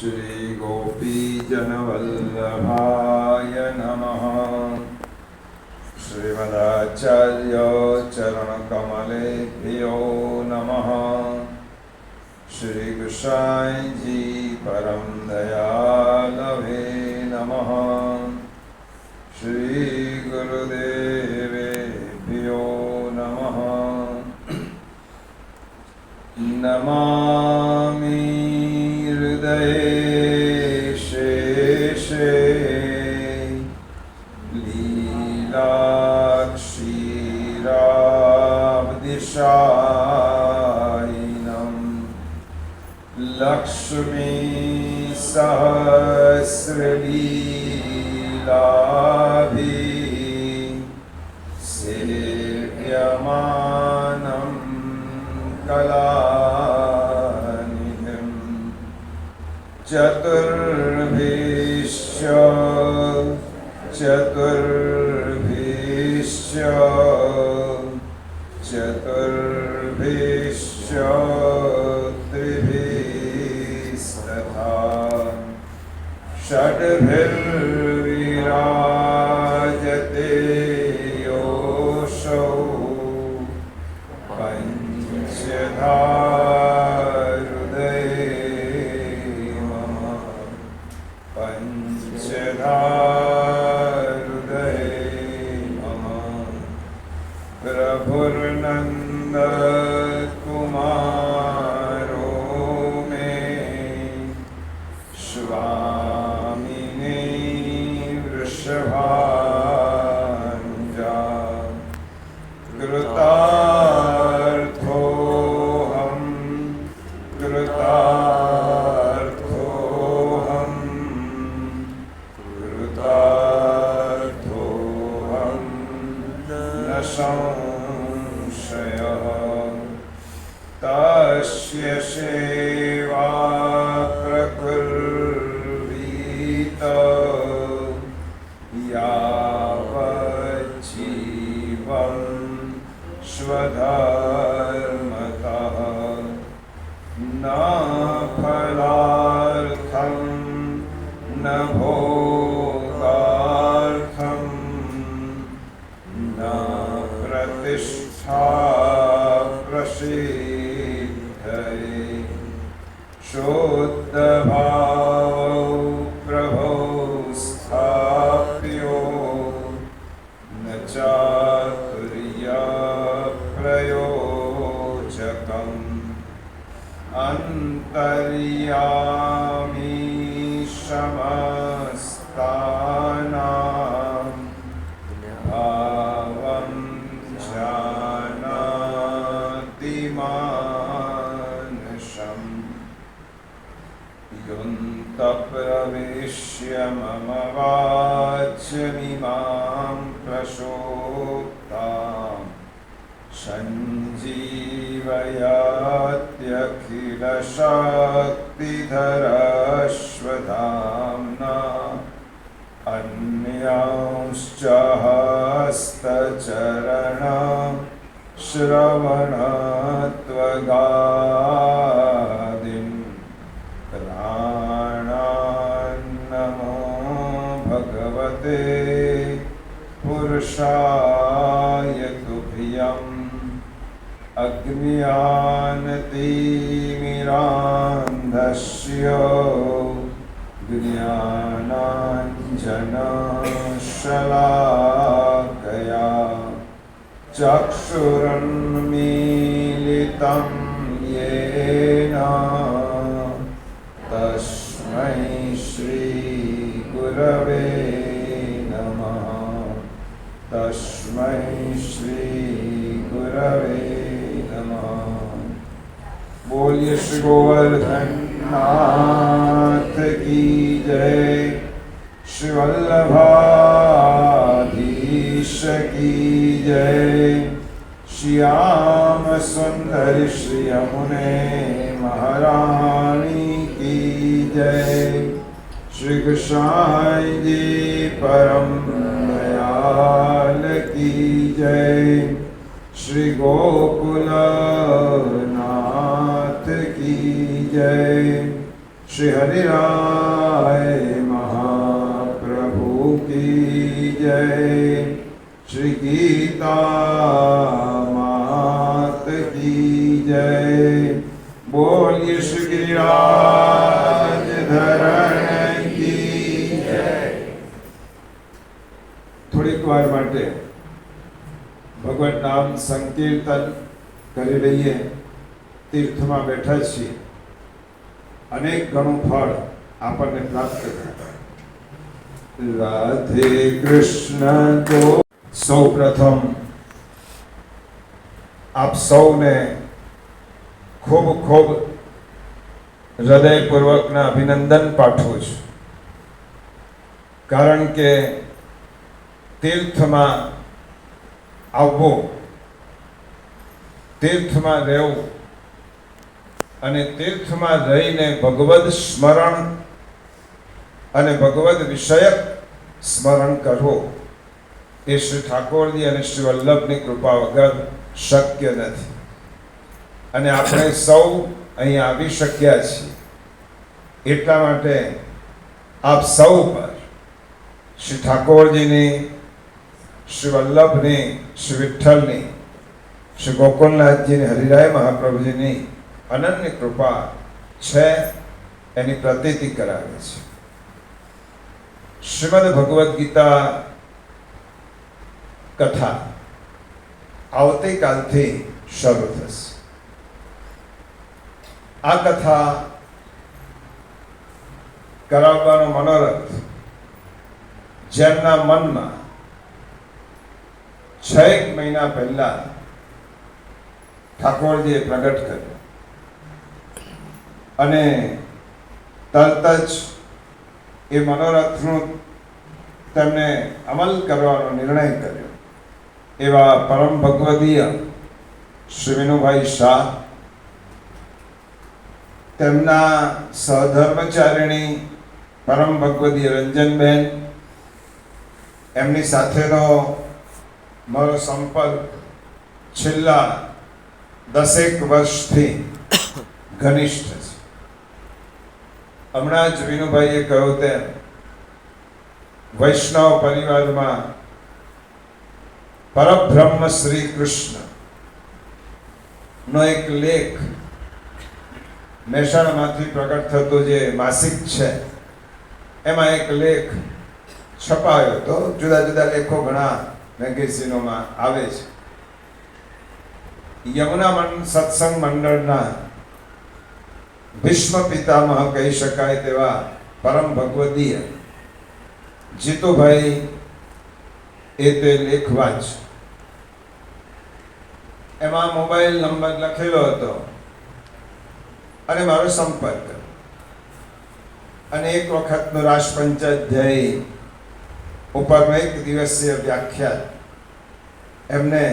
श्रीगोपीजनवल्लभाय नमः। श्रीमदाचार्य चरणकमलेभ्यो नमः। श्री गोसाई जी परम दयालवे नमः। श्री गुरुदेवेभ्यो नमः। नमामि हृदये शेषे लीलाक्षीराब्धिशायिनं लक्ष्मी सहस्रलीलाभि सेव्यमानं कलानिधिं चतुर्भिश्च त्रिभिस्तथा षड्भिर्विराजते योऽसौ पञ्चधा हृदये मम पञ्चधा प्रभुर्नन्दकुमारो मे स्वामिने वृषभानुजा कृतार्थोऽहं न संशयः। तस्य सेवा प्रकुर्वीत यावज्जीवं स्वधर्मतः न फलार्थं न भोगार्थं न प्रतिष्ठा प्रसिद्धये शुद्धभावो प्रभो स्थाप्यो न चातुर्यप्रयोजकम् अन्तर्यामी समस्तानां भावं जानाति मानसम् योऽन्तःप्रविश्य मम वाच्यमिमां प्रसोक्ताम् सञ्जीवयात्यखिलशक्तिधरश्वधाम्ना अन्यांश्च हस्तचरणं श्रवणत्वगादीन् प्राणान्नमो भगवते पुरुषाय तुभ्यम्। अज्ञानतिमिरान्धस्य ज्ञानाञ्जनशलाकया चक्षुरुन्मीलितं येन तस्मै श्रीगुरवे नमः। तस्मै श्रीगुरवे नमः। बोलिए श्री गोवर्धन नाथ की जय। श्री वल्लभाधीश की जय। श्याम सुंदर श्री यमुने महारानी की जय। श्री गोसाई जी परम दयाल की जय। श्री गोकुलनाथ की जय। श्री हरि राय महाप्रभु की जय। श्री गीता मात की जय। बोलिए श्री गिरिराज धरण की जय। થોડીક વાર માટે ભગવાન નામ સંકીર્તન કરી લઈએ। તીર્થમાં બેઠા છીએ, અનેક ગણું ફળ આપણને પ્રાપ્ત થાય। રાધે કૃષ્ણ તો સૌ પ્રથમ આપ સૌને ખૂબ ખૂબ હૃદયપૂર્વકના અભિનંદન પાઠવું છું, કારણ કે તીર્થમાં આવવું, તીર્થમાં રહેવું અને તીર્થમાં રહીને ભગવદ સ્મરણ અને ભગવદ વિષયક સ્મરણ કરવું એ શ્રી ઠાકોરજી અને શ્રી વલ્લભની કૃપા વગર શક્ય નથી। અને આપણે સૌ અહીં આવી શક્યા છીએ એટલા માટે આપ સૌ પર શ્રી ઠાકોરજીની, શ્રી વલ્લભની, શ્રી વિઠ્ઠલની, શ્રી ગોકુલનાથજીની, હરિરાય મહાપ્રભુજીની અનન્ય કૃપા છે એની પ્રતીતિ કરાવે છે। શ્રીમદ ભગવદ્ ગીતા કથા આવતીકાલથી શરૂ થશે। આ કથા કરાવવાનો મનોરથ જેમના મનમાં 6 મહિના પહેલા ઠાકોરજીએ પ્રગટ કર્યો અને તરત જ એ મનોરથનું તેમને અમલ કરવાનો નિર્ણય કર્યો એવા પરમ ભગવદીય શ્રી વિનુભાઈ શાહ, તેમના સહધર્મચારિણી પરમ ભગવદીય રંજનબેન, એમની સાથેનો મારો સંપર્ક છેલ્લા 10 વર્ષથી ઘનિષ્ઠ છે। હમણાં જ વિનુભાઈએ કહ્યું તેમ વૈષ્ણવ પરિવારમાં પરબ્રહ્મ શ્રી કૃષ્ણ નો એક લેખ મહેસાણામાંથી પ્રગટ થતો જે માસિક છે એમાં એક લેખ છપાયો હતો। જુદા જુદા લેખો ઘણા મેગેઝિનોમાં આવે છે। યમુના સત્સંગ મંડળના ભીષ્મ પિતામહ કહી શકાય તેવા પરમ ભગવદીય જીતુભાઈ એ તે લેખ વાંચ, એમાં મોબાઈલ નંબર લખેલો હતો અને મારો સંપર્ક કર્યો અને એક વખતનો રાષ્ટ્રપંચાધ્યાયી ઉપરનો 1 દિવસીય વ્યાખ્યાન એમને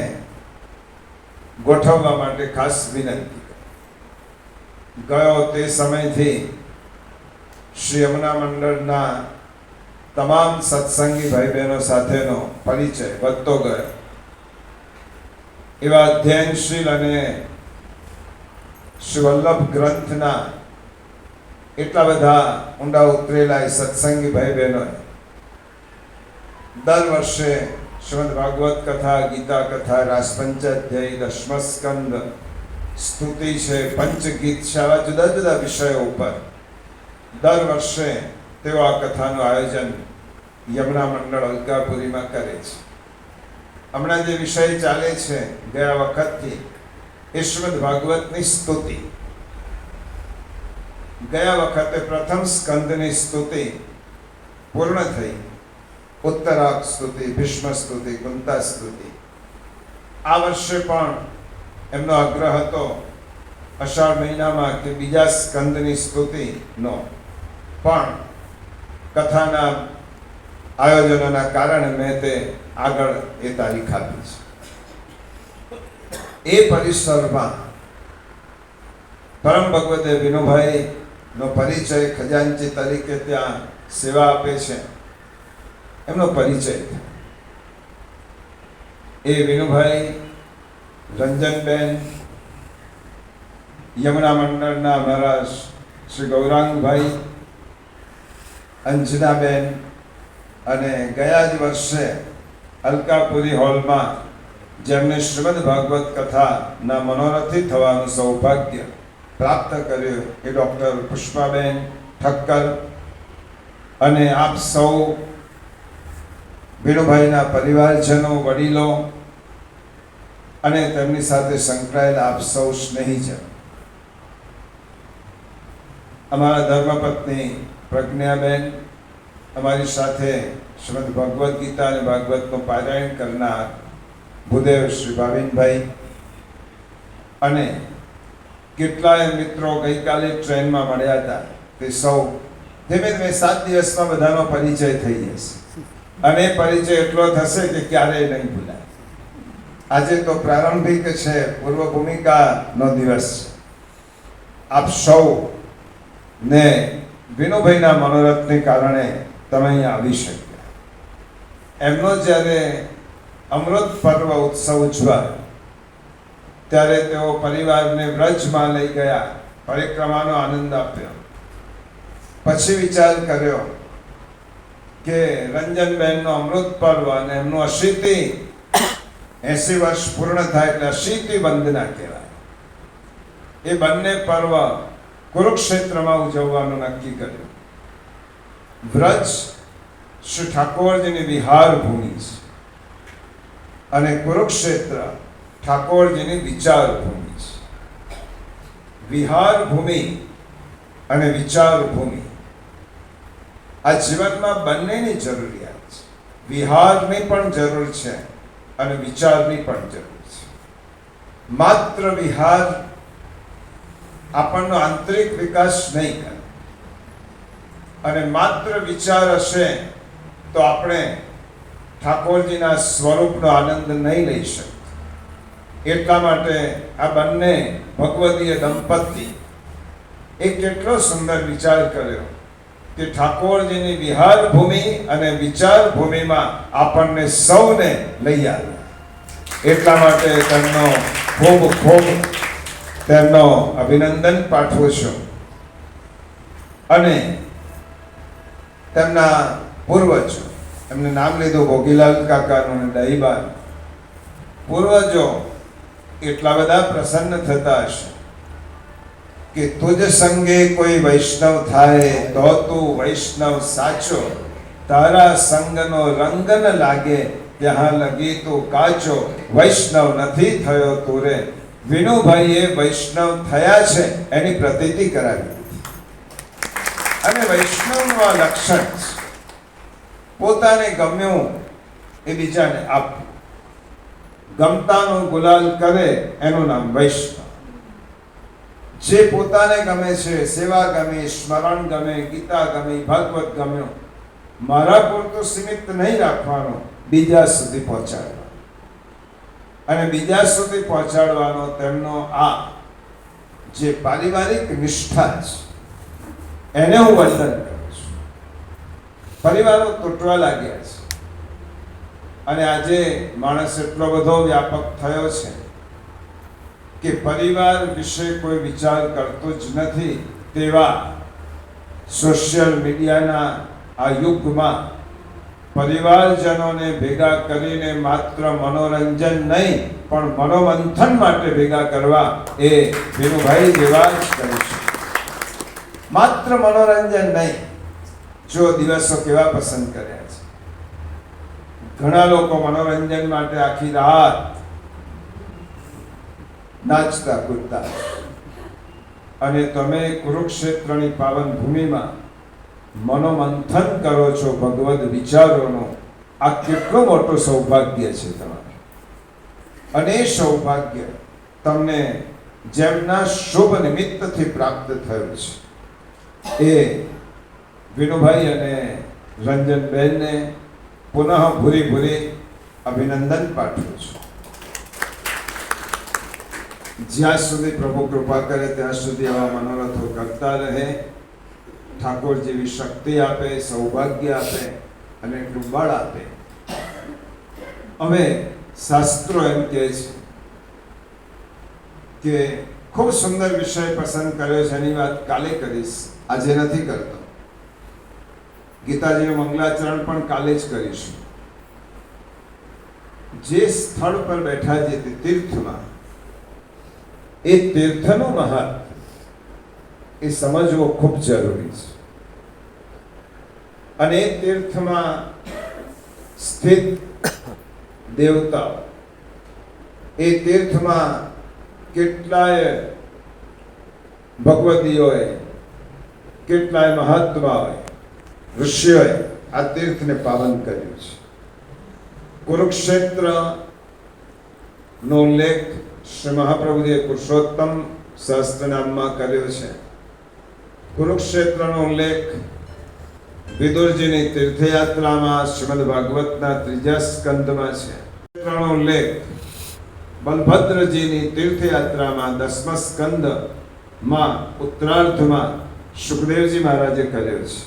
ગોઠવવા માટે ખાસ વિનંતી ગયો। તે સમયથી શ્રી યમુના મંડળના તમામ સત્સંગી ભાઈ બહેનો સાથેનો પરિચય વધતો ગયો। એવા અધ્યયનશીલ અને શ્રી વલ્લભ ગ્રંથના એટલા બધા ઊંડા ઉતરેલા સત્સંગી ભાઈ બહેનોએ દર વર્ષે શ્રીમદ ભાગવત કથા, ગીતા કથા, રાસપંચાધ્યાયી, દશમસ્કંદ, સ્તુતિ છે, પંચગીત છે, આવા જુદા જુદા વિષયો ઉપર દર વર્ષે તેઓ આ કથાનું આયોજન યમુના મંડળ અલકાપુરીમાં કરે છે। હમણાં જે વિષય ચાલે છે ગયા વખતથી એ શ્રીમદ ભાગવતની સ્તુતિ। ગયા વખતે પ્રથમ સ્કંદની સ્તુતિ પૂર્ણ થઈ, ઉત્તરાક સ્તુતિ, ભીષ્મ સ્તુતિ, કુંતા સ્તુતિ। આ વર્ષે પણ એમનો આગ્રહ હતો અષાઢ મહિનામાં કે બીજા સ્કંદની સ્તુતિનો, પણ કથાના આયોજનોના કારણે મેં તે આગળ એ તારીખ આપી છે। એ પરિસરમાં પરમ ભગવતે વિનુભાઈ નો પરિચય ખજાનચી તરીકે ત્યાં સેવા આપે છે એમનો પરિચય। એ વિનુભાઈ, રંજનબેન, યમુના મંડળના અમારા શ્રી ગૌરાંગભાઈ, અંજનાબેન અને ગયા જ વર્ષે અલકાપુરી હોલમાં જેમને શ્રીમદ ભાગવત કથાના મનોરથી થવાનું સૌભાગ્ય પ્રાપ્ત કર્યું એ ડૉક્ટર પુષ્પાબેન ઠક્કર અને આપ સૌ વિનુભાઈના પરિવારજનો, વડીલો અને તેમની સાથે સંકળાયેલા આપ સૌ સ્નેહીજન. અમારા ધર્મપત્ની પ્રજ્ઞાબેન, અમારી સાથે શ્રીમદ ભગવદ્ ગીતા અને ભાગવતનું પારાયણ કરનાર ભૂદેવ શ્રી ભાવિનભાઈ અને કેટલાય મિત્રો ગઈકાલે ટ્રેનમાં મળ્યા હતા. તે સૌ ધીમે ધીમે 7 દિવસમાં બધાનો પરિચય થઈ જશે અને પરિચય એટલો થશે કે ક્યારેય નહીં ભૂલાય. આજે તો પ્રારંભિક છે, પૂર્વ ભૂમિકાનો દિવસ છે. આપ સૌ ને વિનુભાઈના મનોરથને કારણે તમે અહીં આવી શક્યા. એમનો જ્યારે અમૃત પર્વ ઉત્સવ ઉજવાયો ત્યારે તેઓ પરિવારને વ્રજમાં લઈ ગયા, પરિક્રમાનો આનંદ આપ્યો. પછી વિચાર કર્યો કે રંજનબેનનો અમૃત પર્વ અને એમનું 80 વર્ષ પૂર્ણ થાય એટલે 80 વંદના કહેવાય. એ બંને પર્વ કુરુક્ષેત્રમાં ઉજવવાનું નક્કી કર્યું. વ્રજ શ્રી ઠાકોરજીની વિહાર ભૂમિ છે અને કુરુક્ષેત્ર ઠાકોરજીની વિચાર ભૂમિ છે. વિહાર ભૂમિ અને વિચાર ભૂમિ આ જીવનમાં બંનેની જરૂરિયાત છે. વિહારની પણ જરૂર છે અને વિચારની પણ જરૂર છે. માત્ર વિહાર આપણનો આંતરિક વિકાસ નહીં કરે અને માત્ર વિચાર હશે તો આપણે ઠાકોરજીના સ્વરૂપનો આનંદ નહીં લઈ શકીએ. એટલા માટે આ બંને ભગવદીય દંપતી એ કેટલો સુંદર વિચાર કર્યો કે ઠાકોરજીની વિહાર ભૂમિ અને વિચાર ભૂમિમાં આપણને સૌને લઈ આવ્યા. એટલા માટે તેમનો ખૂબ ખૂબ તેમનો અભિનંદન પાઠવું છું. અને તેમના પૂર્વજો, એમને નામ લીધું ભોગીલાલ કાકાનું અને દહીબાનું. પૂર્વજો એટલા બધા પ્રસન્ન થતા હશે કે તુજ સંગે કોઈ વૈષ્ણવ થાય તો તું વૈષ્ણવ સાચો, તારા સંગનો રંગ ન લાગે ત્યાં લગી તું કાચો, વૈષ્ણવ નથી થયો તું રે. વિનુભાઈએ વૈષ્ણવ થયા છે એની પ્રતીતિ કરાવી હતી. અને વૈષ્ણવનું આ લક્ષણ છે, પોતાને ગમ્યું એ બીજાને આપવું. ગમતાનો ગુલાલ કરે એનું નામ વૈષ્ણવ. જે પોતાને ગમે છે, સેવા ગમે, સ્મરણ ગમે, ગીતા ગમે, ભાગવત ગમ્યો, મારા પૂરતું સીમિત નહીં રાખવાનો, બીજા સુધી પહોંચાડવાનો. અને બીજા સુધી પહોંચાડવાનો તેમનો આ જે પારિવારિક નિષ્ઠા છે એને હું વંદન કરું છું. પરિવારો તૂટવા લાગ્યા છે અને આજે માણસ એટલો બધો વ્યાપક થયો છે કે પરિવાર વિશે કોઈ વિચાર કરતો જ નથી. તેવા સોશિયલ મીડિયાના આ યુગમાં પરિવારજનોને ભેગા કરીને માત્ર મનોરંજન નહીં પણ મનોમંથન માટે ભેગા કરવા એ વિનુભાઈ જેવા જ કરી છે. માત્ર મનોરંજન નહીં. જો દિવસો કેવા પસંદ કર્યા છે. ઘણા લોકો મનોરંજન માટે આખી રાત નાચતા કૂદતા, અને તમે કુરુક્ષેત્રની પાવન ભૂમિમાં મનોમંથન કરો છો ભગવદ વિચારોનો. આ કેટલો મોટો સૌભાગ્ય છે તમારું. અને એ સૌભાગ્ય તમને જેમના શુભ નિમિત્તથી પ્રાપ્ત થયું છે એ વિનુભાઈ અને રંજનબેનને પુનઃ ભૂરી ભૂરી અભિનંદન પાઠવું છું. જ્યાં સુધી પ્રભુ કૃપા કરે ત્યાં સુધી આવા મનોરથો કરતા રહે. ઠાકોર જેવી શક્તિ આપે, સૌભાગ્ય આપે અને એટલું બળ આપે. અમે શાસ્ત્રો એમ કહે છે કે ખૂબ સુંદર વિષય પસંદ કર્યો છે, એની વાત કાલે કરીશ, આજે નથી કરતો. ગીતાજીનું મંગલાચરણ પણ કાલે જ કરીશું. જે સ્થળ પર બેઠા છે તે તીર્થમાં, એ તીર્થનું મહત્વ એ સમજવો ખૂબ જરૂરી છે. અને એ તીર્થમાં સ્થિત દેવતાઓ, એ તીર્થમાં કેટલાય ભગવતીઓએ, કેટલાય મહાત્માઓએ, ઋષિઓએ આ તીર્થને પાવન કર્યું છે. કુરુક્ષેત્ર નો ઉલ્લેખ શ્રી મહાપ્રભુજીએ પુરુષોત્તમ સહસ્ત્રનામમાં કર્યો છે. કુરુક્ષેત્રનો ઉલ્લેખ વિદુરજીની તીર્થયાત્રામાં શ્રીમદ ભાગવતના 3જા સ્કંદમાં છે. નો ઉલ્લેખ બલભદ્રજીની તીર્થયાત્રામાં 10મા સ્કંદમાં ઉત્તરાર્ધમાં સુખદેવજી મહારાજે કર્યો છે.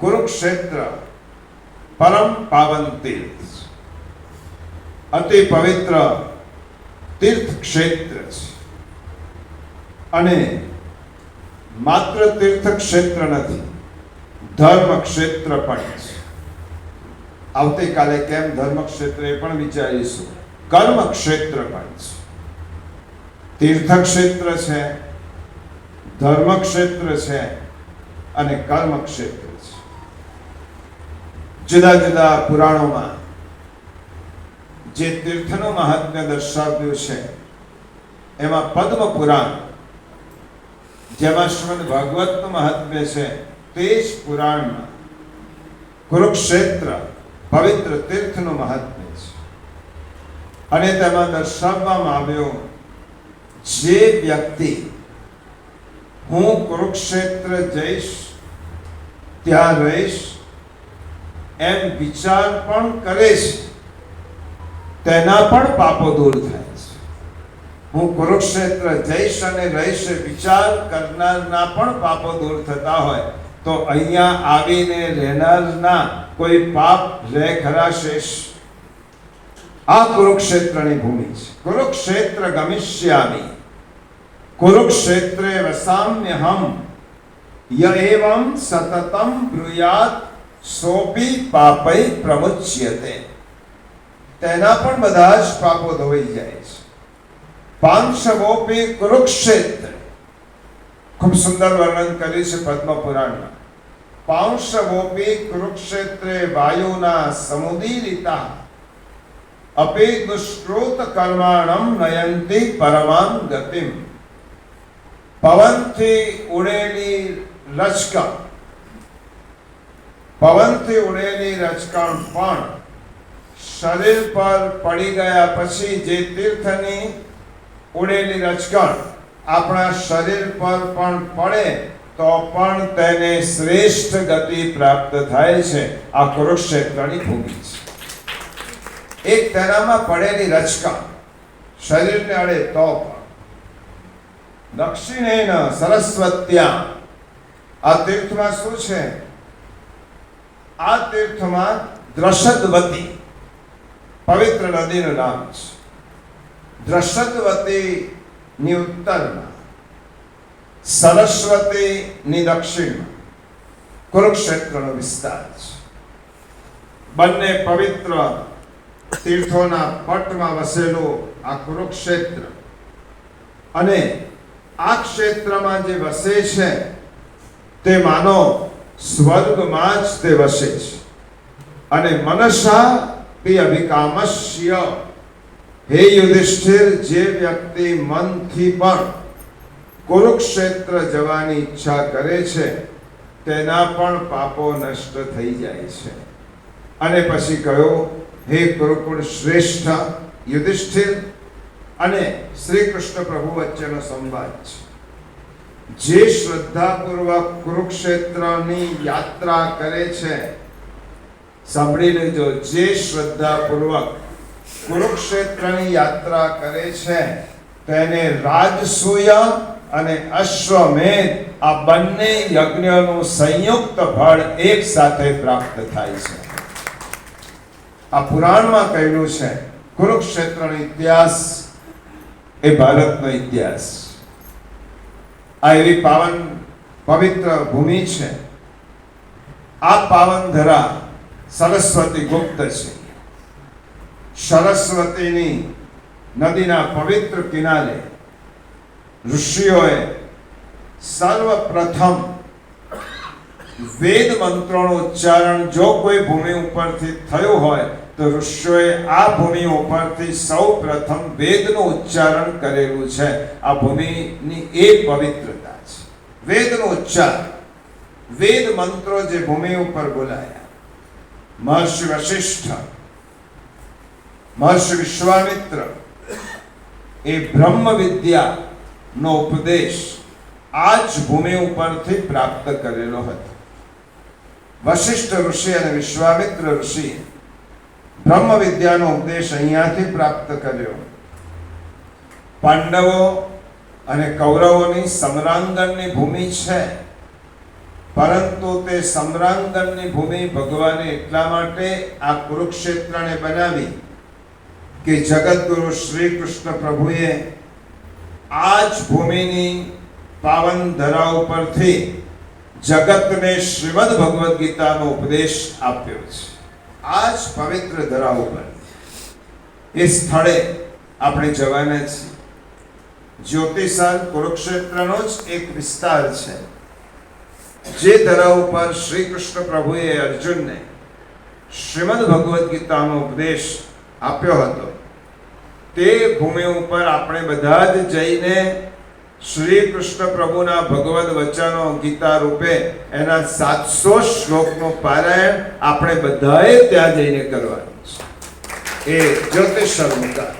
કુરુક્ષેત્ર પરમ પાવન તીર્થ, અતિ પવિત્ર તીર્થ ક્ષેત્ર છે. અને માત્ર તીર્થ ક્ષેત્ર નથી, ધર્મ ક્ષેત્ર પણ છે. આવતીકાલે કેમ ધર્મ ક્ષેત્ર એ પણ વિચારીશું. કર્મ ક્ષેત્ર પણ છે. તીર્થ ક્ષેત્ર છે, ધર્મ ક્ષેત્ર છે અને કર્મ ક્ષેત્ર છે. જુદા જુદા પુરાણોમાં જે તીર્થનું મહાત્મ્ય દર્શાવ્યું છે, એમાં પદ્મ પુરાણ, જેમાં શ્રીમદ ભાગવતનું મહાત્મ્ય છે, તે જ પુરાણમાં કુરુક્ષેત્ર પવિત્ર તીર્થનું મહાત્મ્ય છે. અને તેમાં દર્શાવવામાં આવ્યું, જે વ્યક્તિ હું કુરુક્ષેત્ર જઈશ, ત્યાં રહીશ એમ વિચાર પણ કરે છે, તેના પણ પાપો દૂર થાય છે. હું કુરુક્ષેત્ર જઈશ અને રહીશ વિચાર કરનારના પણ પાપો દૂર થતા હોય તો અહીંયા આવીને રહેનારના કોઈ પાપ રહે ખરા શેષ? આ કુરુક્ષેત્રની ભૂમિ છે. કુરુક્ષેત્ર ગમિષ્યામિ કુરુક્ષેત્રે વસામ્યહમ ય એવં સતતમ બ્રૂયાત સોપી પાપૈ પ્રમુચ્યતે. તેના પણ બધા જ પાપો ધોઈ જાય છે. પાંચવોપી કુરુક્ષેત્ર, ખૂબ સુંદર વર્ણન કર્યું છે પદ્મ પુરાણમાં. પાંચવોપી કુરુક્ષેત્રે વાયુના સમુદીરિતા અપે દુષ્કૃત કર્માણમ નયંતી પરમામ ગતિમ. પવનથી ઉડેલી રચકણ, પવનથી ઉડેલી રચકણ પણ શરીર પર પડી ગયા પછી, જે તીર્થની ઉડેલી રચકણ આપણા શરીર પર પણ પડે તો પણ તેને શ્રેષ્ઠ ગતિ પ્રાપ્ત થાય છે. આ કુરુક્ષેત્રની ભૂમિ છે. એક તેનામાં પડેલી રચકણ શરીરને અડે તો પણ. દક્ષિણેન સરસ્વત્યા, આ તીર્થમાં શું છે? આ તીર્થમાં દ્રષદવતી પવિત્ર નદીનું નામ છે. દ્રષદવતીની ઉત્તરમાં, સરસ્વતીની દક્ષિણમાં કુરુક્ષેત્રનો વિસ્તાર છે. બંને પવિત્ર તીર્થોના પટમાં વસેલું આ કુરુક્ષેત્ર, અને આ ક્ષેત્રમાં જે વસે છે તે માનો સ્વર્ગમાં જ તે વસે છે. અને મનસા પિ અભિકામસ્ય, હે યુધિષ્ઠિર, જે વ્યક્તિ મનથી પણ કુરુક્ષેત્ર જવાની ઈચ્છા કરે છે તેના પણ પાપો નષ્ટ થઈ જાય છે. અને પછી કહ્યું, હે કુરુકુળ શ્રેષ્ઠ યુધિષ્ઠિર, અને શ્રી કૃષ્ણ પ્રભુ વચ્ચેનો સંવાદ છે. જે શ્રદ્ધાપૂર્વક કુરુક્ષેત્રની યાત્રા કરે છે, સાંભળી લેજો, જે શ્રદ્ધાપૂર્વક કુરુક્ષેત્રની યાત્રા કરે છે તેને રાજસૂય અને અશ્વમેધ આ બંને યજ્ઞનું સંયુક્ત ફળ એક સાથે પ્રાપ્ત થાય છે. આ પુરાણમાં કહેલું છે. કુરુક્ષેત્રનો ઇતિહાસ એ ભારતનો ઇતિહાસ. આ એવી પાવન પવિત્ર ભૂમિ છે. આ પાવન ધરા સરસ્વતી ગુપ્ત છે. સરસ્વતીની નદીના પવિત્ર કિનારે ઋષિઓએ સર્વપ્રથમ વેદ મંત્રોનું ઉચ્ચારણ જો કોઈ ભૂમિ ઉપરથી થયું હોય તો ઋષિઓએ આ ભૂમિ ઉપરથી સૌ પ્રથમ વેદનું ઉચ્ચારણ કરેલું છે. આ ભૂમિની એ પવિત્રતા છે. વેદનો ઉચ્ચાર, વેદ મંત્રો જે ભૂમિ ઉપર બોલાયા. મહર્ષિ વશિષ્ઠ, મહર્ષિ વિશ્વામિત્ર એ બ્રહ્મ વિદ્યાનો ઉપદેશ આ જ ભૂમિ ઉપરથી પ્રાપ્ત કરેલો હતો. વશિષ્ઠ ઋષિ અને વિશ્વામિત્ર ઋષિ બ્રહ્મ વિદ્યાનો ઉપદેશ અહીંયાથી પ્રાપ્ત કર્યો. પાંડવો અને કૌરવોની સમરાંગણની ભૂમિ છે, પરંતુ તે સમરાંગણની ભૂમિ ભગવાને એટલા માટે આ કુરુક્ષેત્રને બનાવી કે જગતગુરુ શ્રી કૃષ્ણ પ્રભુએ આ જ ભૂમિની પાવન ધરા ઉપરથી જગતને શ્રીમદ ભગવદ્ ગીતાનો ઉપદેશ આપ્યો છે. આ જ પવિત્ર ધરા ઉપર એ સ્થળે આપણે જવાના છીએ. જ્યોતિષાલ કુરુક્ષેત્રનો જ એક વિસ્તાર છે, જે ધરા ઉપર શ્રી કૃષ્ણ પ્રભુએ અર્જુનને શ્રીમદ ભગવદ્ ગીતાનો ઉપદેશ આપ્યો હતો. તે ભૂમિ ઉપર આપણે બધા જ જઈને શ્રી કૃષ્ણ પ્રભુના ભગવદ વચનો ગીતા રૂપે એના 700 શ્લોકનું પારાયણ આપણે બધાએ ત્યાં જઈને કરવાનું છે. એ જ્યોતિષાલ મુદ્દા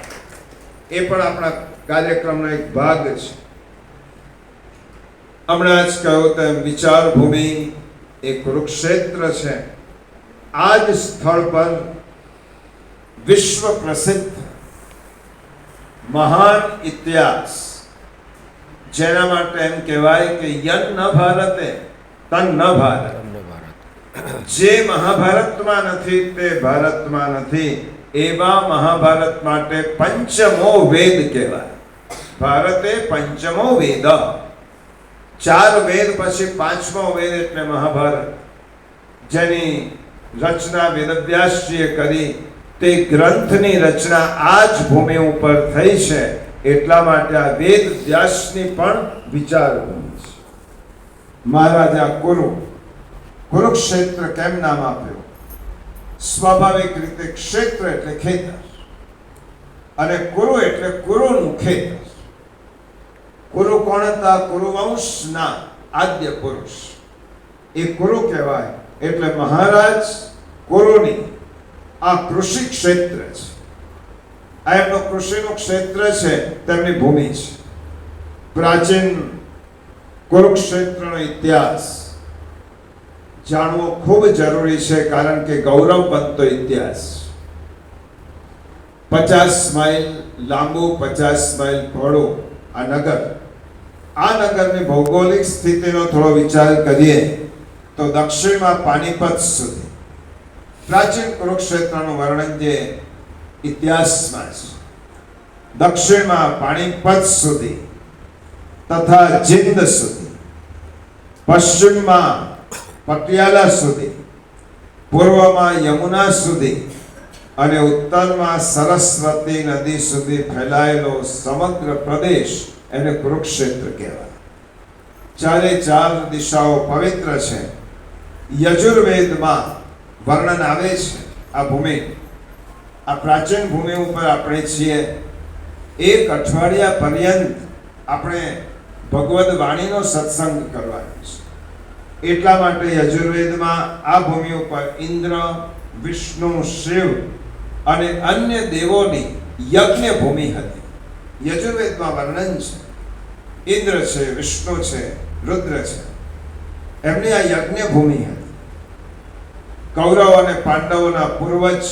એ પણ આપણા કાર્યક્રમનો એક ભાગ છે. હમણાં જ કહ્યું તેમ વિચાર ભૂમિ એ કુરુક્ષેત્ર છે. આ જ સ્થળ પર વિશ્વ પ્રસિદ્ધ મહાન ઇતિહાસ, જેના માટે એમ કહેવાય કે યન ન ભારતે તન ન ભારત. જે મહાભારતમાં નથી તે ભારતમાં નથી, એવા મહાભારત માટે પંચમો વેદ કહેવાય. ભારતે પંચમો વેદ. 4 વેદ પછી 5મો વેદ એટલે મહાભારત, જેની રચના વેદવ્યાસજીએ કરી. તે ગ્રંથની રચના આ જ ભૂમિ ઉપર થઈ છે. એટલા માટે આ વેદ વ્યાસની પણ વિચાર ભૂમિ છે. મહારાજા કુરુક્ષેત્ર કેમ નામ આપ્યું? સ્વાભાવિક રીતે ક્ષેત્ર એટલે ખેતર, અને કુરુ એટલે કુરુનું ખેતર. કુરુ કોણ હતા? કુરુવંશના આદ્ય પુરુષ એ કુરુ કહેવાય. એટલે મહારાજ કુરુની આ કૃષિ ક્ષેત્ર છે. આ એમનું કૃષિનું ક્ષેત્ર છે, તેમની ભૂમિ છે. પ્રાચીન કુરુક્ષેત્રનો ઇતિહાસ જાણવો ખૂબ જરૂરી છે, કારણ કે ગૌરવ બનતો ઇતિહાસ. 50 માઇલ લાંબુ, 50 માઇલ પહોળું આ નગર. આ નગરની ભૌગોલિક સ્થિતિનો થોડો વિચાર કરીએ તો દક્ષિણમાં પાણીપત સુધી પ્રાચીન કુરુક્ષેત્રનું વર્ણન જે ઇતિહાસમાં છે. દક્ષિણમાં પાણીપત સુધી તથા જીંદ સુધી, પશ્ચિમમાં પટિયાલા સુધી, પૂર્વમાં યમુના સુધી અને ઉત્તરમાં સરસ્વતી નદી સુધી ફેલાયેલો સમગ્ર પ્રદેશ એને કુરુક્ષેત્ર કહેવાય. 4 દિશાઓ પવિત્ર છે. યજુર્વેદમાં વર્ણન આવે છે આ ભૂમિ. આ પ્રાચીન ભૂમિ ઉપર આપણે છીએ. 1 અઠવાડિયા પર્યંત આપણે ભગવદ વાણીનો સત્સંગ કરવાનો છે. એટલા માટે યજુર્વેદમાં આ ભૂમિ ઉપર ઇન્દ્ર, વિષ્ણુ, શિવ અને અન્ય દેવોની યજ્ઞ ભૂમિ હતી. યજુર્વેદમાં વર્ણન છે. ઇન્દ્ર છે, વિષ્ણુ છે, રુદ્ર છે, એમની આ યજ્ઞ ભૂમિ હતી. કૌરવ અને પાંડવોના પૂર્વજ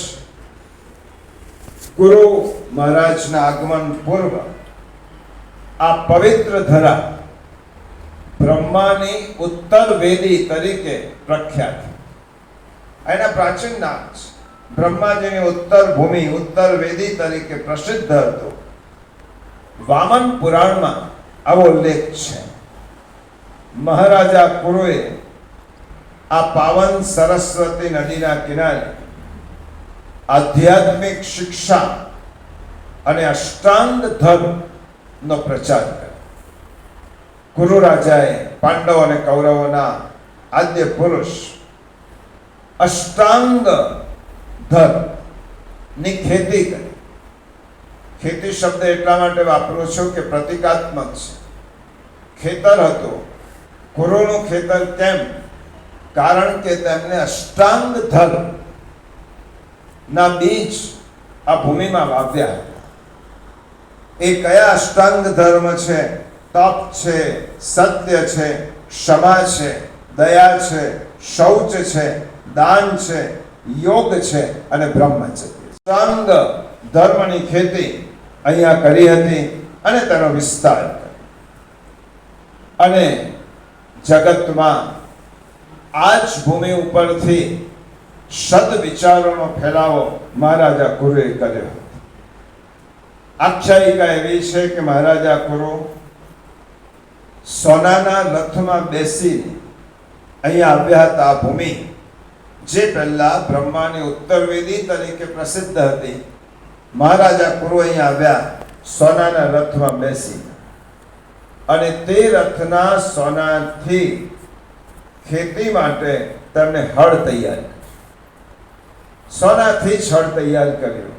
કુરુ મહારાજના આગમન પૂર્વ આ પવિત્ર ધરા બ્રહ્માની ઉત્તર વેદી તરીકે પ્રખ્યાત. એના પ્રાચીન નામ છે. બ્રહ્માજીની ઉત્તર ભૂમિ ઉત્તર વેદી તરીકે પ્રસિદ્ધ હતું. વામન પુરાણમાં આવો ઉલ્લેખ છે. મહારાજા કુરુએ આ પાવન સરસ્વતી નદીના કિનારે આધ્યાત્મિક શિક્ષા અને અષ્ટાંગ ધર્મનો પ્રચાર કર્યો. કુરુ રાજાએ પાંડવ અને કૌરવોના આદ્ય પુરુષ અષ્ટાંગ ધર્મની ખેતી કરી. ખેતી શબ્દ એટલા માટે વાપરું છું કે પ્રતિકાત્મક છે. ખેતર હતું. કુરુનું ખેતર કેમ? કારણ કે તેમને અષ્ટાંગ ધર્મ ના બીજ આ ભૂમિમાં વાવ્યા હતા. એ કયા અષ્ટાંગ ધર્મ છે? તપ છે, સત્ય છે, ક્ષમા છે, દયા છે, શૌચ છે, દાન છે, યોગ છે અને બ્રહ્મચર્ય. અષ્ટાંગ ધર્મની ખેતી અહીંયા કરી હતી અને તેનો વિસ્તાર કર્યો. અને જગતમાં આ જ ભૂમિ ઉપરથી સદવિચારોનો ફેલાવો મહારાજા કુરુએ કર્યો. આખ્યાયિકા એવી છે કે મહારાજા કુરુ સોનાના રથમાં બેસી અહીંયા આવ્યા હતા. આ ભૂમિ જે પહેલા બ્રહ્માની ઉત્તરવેદી તરીકે પ્રસિદ્ધ હતી, મહારાજા કુરુ અહીંયા આવ્યા સોનાના રથમાં બેસી, અને તે રથના સોનાથી ખેતી માટે તેમણે હળ તૈયાર કર્યું. સોનાથી જ હળ તૈયાર કર્યું.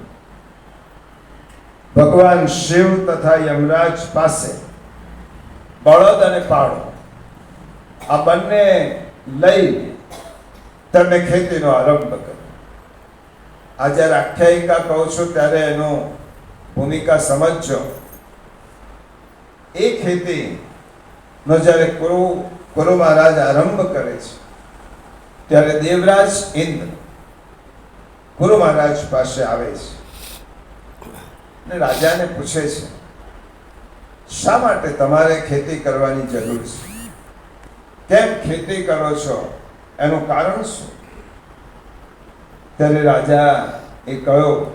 ભગવાન શિવ તથા યમરાજ પાસે બળદ અને પાડો આ બંને લઈને તેમણે ખેતીનો આરંભ કર્યો. આ જ્યારે આખ્યાયિકા કહું છું ત્યારે એનો ભૂમિકા સમજજો. એ ખેતીનો જ્યારે કુરુ મહારાજ આરંભ કરે છે ત્યારે દેવરાજ ઇન્દ્ર કુરુ મહારાજ પાસે આવે છે અને રાજાને પૂછે છે, શા માટે તમારે ખેતી કરવાની જરૂર છે? કેમ ખેતી કરો છો? એનું કારણ શું? ત્યારે રાજા એ કહ્યું,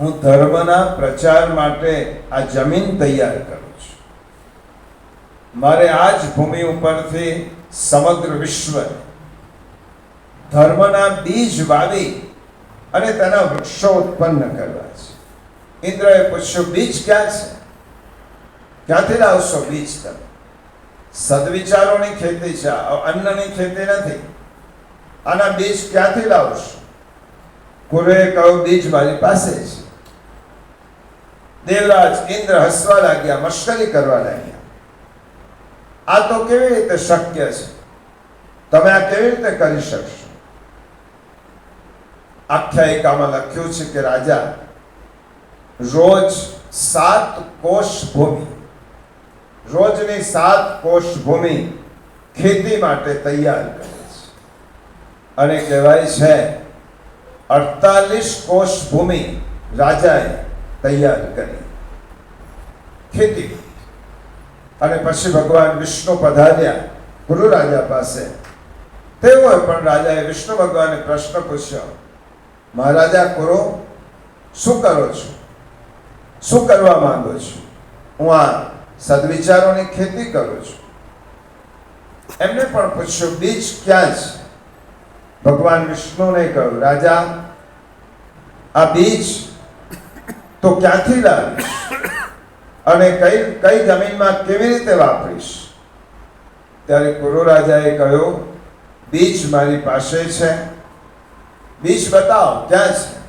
હું ધર્મના પ્રચાર માટે આ જમીન તૈયાર કરું છું. મારે આ જ ભૂમિ ઉપરથી સમગ્ર વિશ્વ ધર્મના બીજ વાવી અને તેના વૃક્ષો ઉત્પન્ન કરવા છે. ઇન્દ્રએ પૂછ્યું, બીજ ક્યાં છે? ક્યાંથી લાવશો બીજ? તમે સદવિચારોની ખેતી છે, અન્નની ખેતી નથી. આના બીજ ક્યાંથી લાવશો? કુરુએ કહ્યું, બીજ મારી પાસે છે. દેવરાજ ઇન્દ્ર હસવા લાગ્યા, મશ્કરી કરવા લાગ્યા. આ તો કેવી રીતે શક્ય છે? તમે આ કેવી રીતે કરી શકશો? આખ્યાયિકામાં લખ્યું છે કે રાજા રોજ 7 કોષ ભૂમિ, રોજની 7 કોષ ભૂમિ ખેતી માટે તૈયાર કરે છે. અને કહેવાય છે 48 કોષ ભૂમિ રાજાએ તૈયાર કરી ખેતી. અને પછી ભગવાન વિષ્ણુ પધાર્યા કુરુ રાજા પાસે. તેઓએ પણ રાજાએ વિષ્ણુ ભગવાનને પ્રશ્ન પૂછ્યો, મહારાજા કુરુ, શું કરો છો? શું કરવા માંગો છો? હું આ સદવિચારોની ખેતી કરું છું. એમને પણ પૂછ્યું, બીજ ક્યાં છે? ભગવાન વિષ્ણુને કહ્યું, રાજા, આ બીજ તો ક્યાંથી લાવીશ અને કઈ જમીનમાં કેવી રીતે વાપરીશ? ત્યારે કુરુ રાજાએ કહ્યું, બીજ મારી પાસે છે. બીજ બતાવો, ક્યાં છે?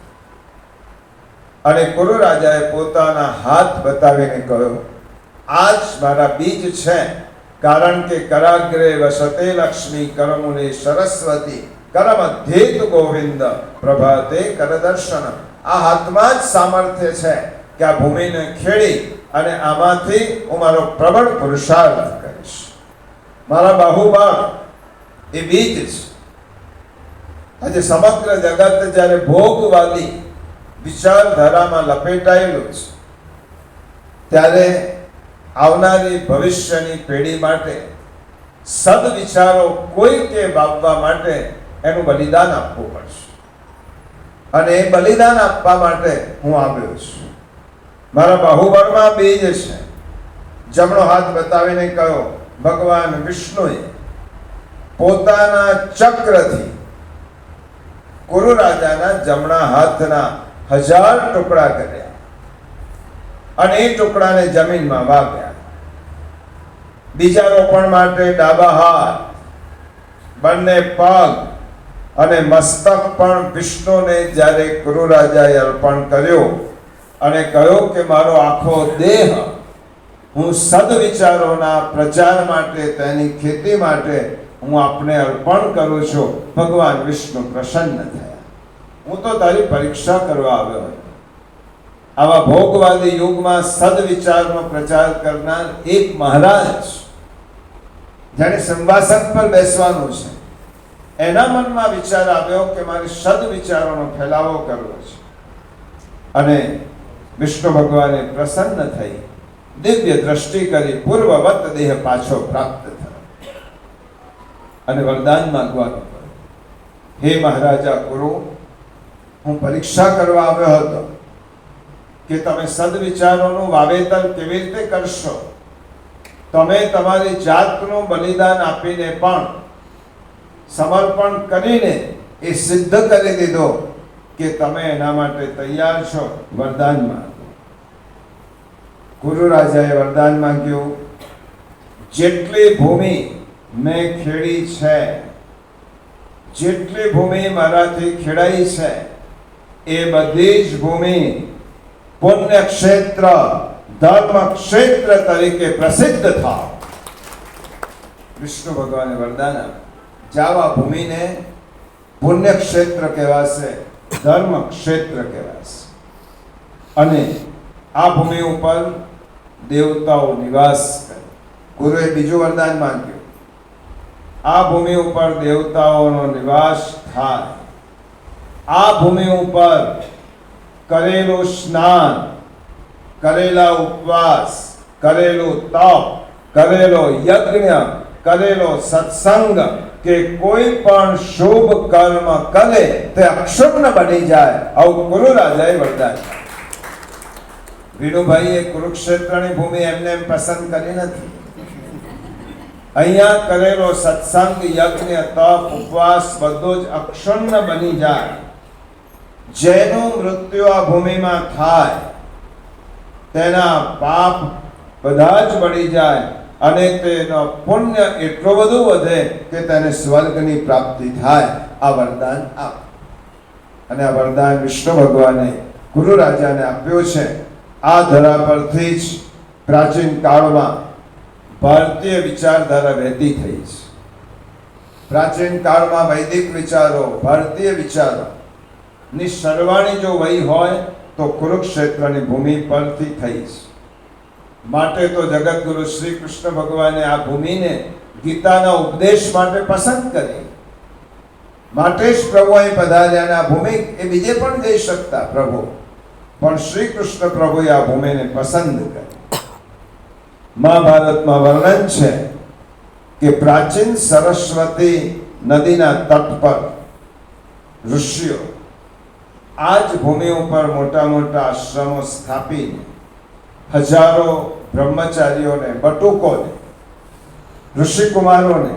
અને કુરુ રાજાએ પોતાના હાથ બતાવીને કહ્યું, આ જ મારા બીજ છે. કારણ કે કરાગ્રે વસતે લક્ષ્મી કરમુલે સરસ્વતી કરમધ્યેત ગોવિંદ પ્રભાતે કરદર્શન. આ હાથમાં જ સામર્થ્ય છે કે આ ભૂમિને ખેડી અને આમાંથી હું મારો પ્રબળ પુરુષાર્થ કરીશ. મારા બાહુબળ એ બીજ છે. આજે સમગ્ર જગત જ્યારે ભોગવાદી વિચારધારામાં લપેટાયેલું છે, ત્યારે આવનારી ભવિષ્યની પેઢી માટે સદવિચારો કોઈ કે વાવવા માટે એનું બલિદાન આપવું પડશે. અને એ બલિદાન આપવા માટે હું આવ્યો છું. મારા બાહુબળમાં બીજ છે. જમણો હાથ બતાવીને કહ્યો, ભગવાન વિષ્ણુએ પોતાના ચક્રથી કુરુ રાજાના જમણા હાથના 1000 ટુકડા કર્યા અને એ ટુકડાને જમીનમાં વાવ્યા. બીજા રોપણ માટે ડાબા હાથ, બંને પગ અને મસ્તક પણ વિષ્ણુને જ્યારે કુરુ રાજાએ અર્પણ કર્યો અને કહ્યું કે મારો આખો દેહ હું સદવિચારોના પ્રચાર માટે, તેની ખેતી માટે હું આપને અર્પણ કરું છું. ભગવાન વિષ્ણુ પ્રસન્ન થયા. હું તો તારી પરીક્ષા કરવા આવ્યો હતો. આવા ભોગવાદી યુગમાં સદવિચારનો પ્રચાર કરનાર એક મહારાજ, જેને સંવાસન પર બેસવાનું છે, એના મનમાં વિચાર આવ્યો કે મારે સદવિચારોનો ફેલાવો કરવો છે. અને વિષ્ણુ ભગવાને પ્રસન્ન થઈ દિવ્ય દ્રષ્ટિ કરી પૂર્વવત દેહ પાછો પ્રાપ્ત થયો અને વરદાન માંગવાનું પડ્યું. હે મહારાજા કુરુ, હું પરીક્ષા કરવા આવ્યો હતો કે તમે સદવિચારોનું વાવેતર કેવી રીતે કરશો. તમે તમારી જાતનું બલિદાન આપીને પણ, સમર્પણ કરીને એ સિદ્ધ કરી દીધો કે તમે એના માટે તૈયાર છો. વરદાન માંગો. કુરુ રાજાએ વરદાન માંગ્યું, જેટલી ભૂમિ મેં ખેડી છે, જેટલી ભૂમિ મારાથી ખેડાઈ છે, એ બધી જ ભૂમિ પુણ્ય ક્ષેત્ર, ધર્મ ક્ષેત્ર તરીકે પ્રસિદ્ધ થાવ. વિષ્ણુ ભગવાને વરદાન આપ્યું, જાવ આ ભૂમિને પુણ્ય ક્ષેત્ર કહેવાશે, ધર્મ ક્ષેત્ર કહેવાશે. અને આ ભૂમિ ઉપર દેવતાઓ નિવાસ કરે. ગુરુએ બીજું વરદાન માંગ્યું, આ ભૂમિ ઉપર દેવતાઓનો નિવાસ થાય. આ ભૂમિ ઉપર કરેલું સ્નાન, કરેલા ઉપવાસ, કરેલું તપ, કરેલો યજ્ઞ, કરેલો સત્સંગ કે કોઈ પણ શુભ કર્મ કરે તે અક્ષુણ્ણ બની જાય. આવું કુરુ રાજાએ વરદાન. વિનુભાઈએ કુરુક્ષેત્રની ભૂમિ એમને એમ પસંદ કરી નથી. અહીંયા કરેલો સત્સંગ, યજ્ઞ, તપ, ઉપવાસ બધું જ અક્ષુણ્ણ બની જાય. જેનું મૃત્યુ આ ભૂમિમાં થાય તેના પાપ બધા જ બળી જાય અને તેનો પુણ્ય એટલું બધું વધે કે તેને સ્વર્ગની પ્રાપ્તિ થાય. આ વરદાન આપ. અને આ વરદાન વિષ્ણુ ભગવાને કુરુ રાજાને આપ્યું છે. આ ધરા પરથી જ પ્રાચીન કાળમાં ભારતીય વિચારધારા વહેતી થઈ છે. પ્રાચીન કાળમાં વૈદિક વિચારો, ભારતીય વિચારો ની સરવાણી જો વહી હોય તો કુરુક્ષેત્રની ભૂમિ પરથી થઈ છે. માટે તો જગતગુરુ શ્રી કૃષ્ણ ભગવાને આ ભૂમિને ગીતાના ઉપદેશ માટે પસંદ કરી. માટે જ પ્રભુ અહીં પધાર્યા. અને આ ભૂમિ એ બીજે પણ જઈ શકતા પ્રભુ, પણ શ્રી કૃષ્ણ પ્રભુએ આ ભૂમિને પસંદ કરી. મહાભારતમાં વર્ણન છે કે પ્રાચીન સરસ્વતી નદીના તટ પર ઋષિઓ આ જ ભૂમિ ઉપર મોટા મોટા આશ્રમો સ્થાપીને હજારો બ્રહ્મચારીઓને, બટુકોને, ઋષિકુમારોને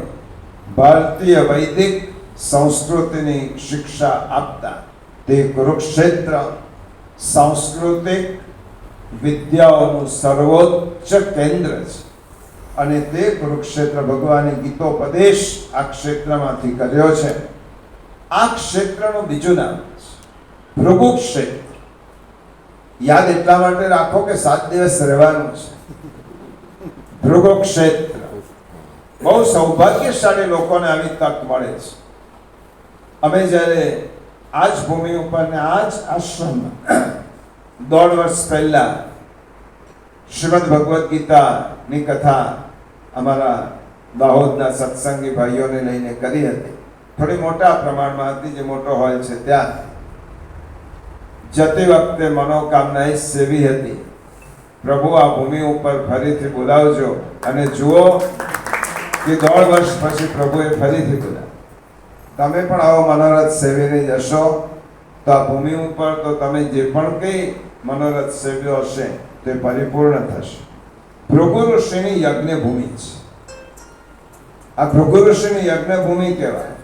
ભારતીય વૈદિક સંસ્કૃતિની શિક્ષા આપતા. તે કુરુક્ષેત્ર સાંસ્કૃતિક વિદ્યાઓનું સર્વોચ્ચ કેન્દ્ર છે. અને તે કુરુક્ષેત્ર ભગવાને ગીતોપદેશ આ ક્ષેત્રમાંથી કર્યો છે. આ ક્ષેત્રનું બીજું નામ છે ભૃગુ ક્ષેત્ર. યાદ એટલા માટે રાખો કે 7 દિવસ રહેવાનું છે. ભૃગુ ક્ષેત્ર બહુ સૌભાગ્યશાળી લોકોને આવી તક મળે છે. અમે જ્યારે આ જ ભૂમિ ઉપર ને આ જ આશ્રમમાં 1.5 વર્ષ પહેલા શ્રીમદ ભગવદ્ ગીતાની કથા અમારા દાહોદના સત્સંગી ભાઈઓને લઈને કરી હતી. થોડી મોટા પ્રમાણમાં હતી, જે મોટો હોલ છે ત્યાં. જતી વખતે મનોકામના એ સેવી હતી, પ્રભુ આ ભૂમિ ઉપર ફરીથી બોલાવજો. અને જુઓ કે 1.5 વર્ષ પછી પ્રભુએ ફરીથી બોલાવ્યો. તમે પણ આવો મનોરથ સેવીને જશો તો આ ભૂમિ ઉપર તો તમે જે પણ કંઈ મનોરથ સેવ્યો હશે તે પરિપૂર્ણ થશે. ભૃગુ ઋષિની યજ્ઞ ભૂમિ છે. આ ભૃગુ ઋષિની યજ્ઞ ભૂમિ કહેવાય.